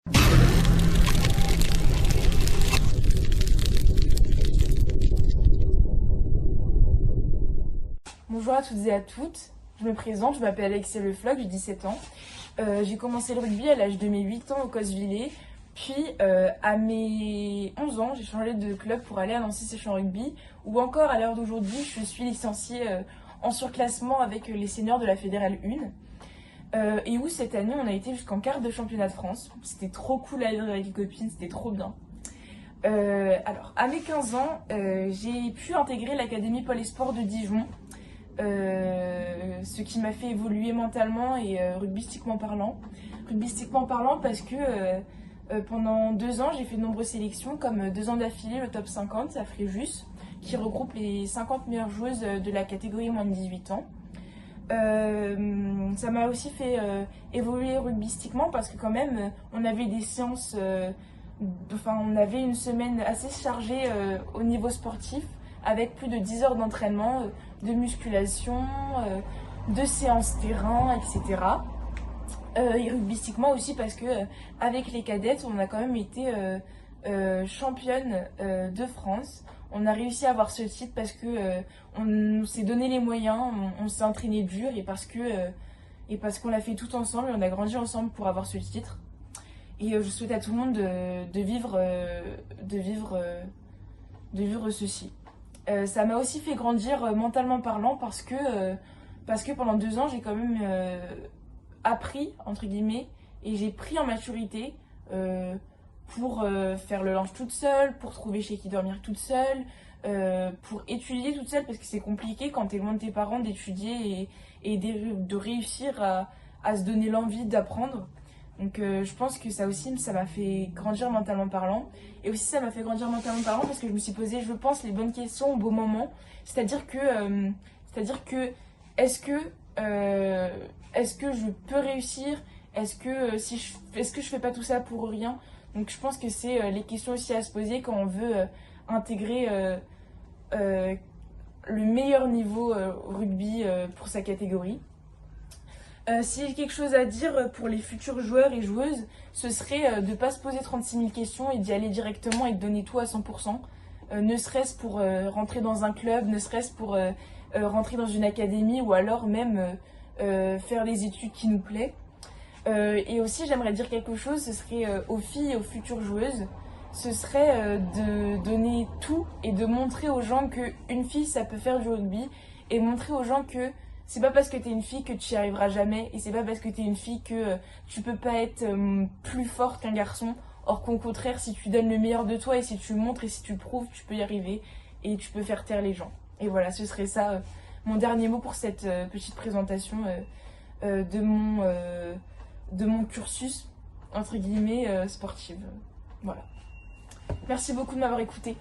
Bonjour à toutes et à toutes, je me présente, je m'appelle Alexia Le Floch, j'ai 17 ans. J'ai commencé le rugby à l'âge de mes 8 ans au Cosvillers, puis à mes 11 ans, j'ai changé de club pour aller à Nancy Session Rugby, ou encore à l'heure d'aujourd'hui, je suis licenciée en surclassement avec les seniors de la Fédérale 1. Et où cette année, on a été jusqu'en quart de championnat de France. C'était trop cool à vivre avec les copines, c'était trop bien. Alors, à mes 15 ans, j'ai pu intégrer l'Académie Pôle et Sport de Dijon. Ce qui m'a fait évoluer mentalement et rugbystiquement parlant. Rugbystiquement parlant parce que pendant 2 ans, j'ai fait de nombreuses sélections, comme 2 ans d'affilée le top 50 à Fréjus, qui regroupe les 50 meilleures joueuses de la catégorie moins de 18 ans. Ça m'a aussi fait évoluer rugbystiquement parce que quand même, on avait des séances, on avait une semaine assez chargée au niveau sportif, avec plus de 10 heures d'entraînement, de musculation, de séances terrain, etc. Et rugbystiquement aussi parce que avec les cadettes, on a quand même été championne de France. On a réussi à avoir ce titre parce que on s'est donné les moyens, on s'est entraîné dur et parce qu'on l'a fait tout ensemble et on a grandi ensemble pour avoir ce titre. Et je souhaite à tout le monde de vivre ceci. Ça m'a aussi fait grandir mentalement parlant parce que pendant 2 ans j'ai quand même appris entre guillemets et j'ai pris en maturité pour faire le linge toute seule, pour trouver chez qui dormir toute seule, pour étudier toute seule parce que c'est compliqué quand t'es loin de tes parents d'étudier et de réussir à se donner l'envie d'apprendre. Donc je pense que ça aussi, ça m'a fait grandir mentalement parlant. Et aussi ça m'a fait grandir mentalement parlant parce que je me suis posé, je pense, les bonnes questions au bon moment. C'est-à-dire que est-ce que je peux réussir? Est-ce que je fais pas tout ça pour rien? Donc je pense que c'est les questions aussi à se poser quand on veut intégrer le meilleur niveau rugby pour sa catégorie. Si j'ai quelque chose à dire pour les futurs joueurs et joueuses, ce serait de ne pas se poser 36 000 questions et d'y aller directement et de donner tout à 100%. Ne serait-ce pour rentrer dans un club, ne serait-ce pour rentrer dans une académie ou alors même faire les études qui nous plaisent. Et aussi j'aimerais dire quelque chose, ce serait aux filles et aux futures joueuses, ce serait de donner tout et de montrer aux gens qu'une fille ça peut faire du rugby et montrer aux gens que c'est pas parce que t'es une fille que tu y arriveras jamais et c'est pas parce que t'es une fille que tu peux pas être plus forte qu'un garçon. Or qu'au contraire, si tu donnes le meilleur de toi et si tu montres et si tu prouves, tu peux y arriver et tu peux faire taire les gens. Et voilà, ce serait ça mon dernier mot pour cette petite présentation de mon cursus entre guillemets sportive. Voilà. Merci beaucoup de m'avoir écouté.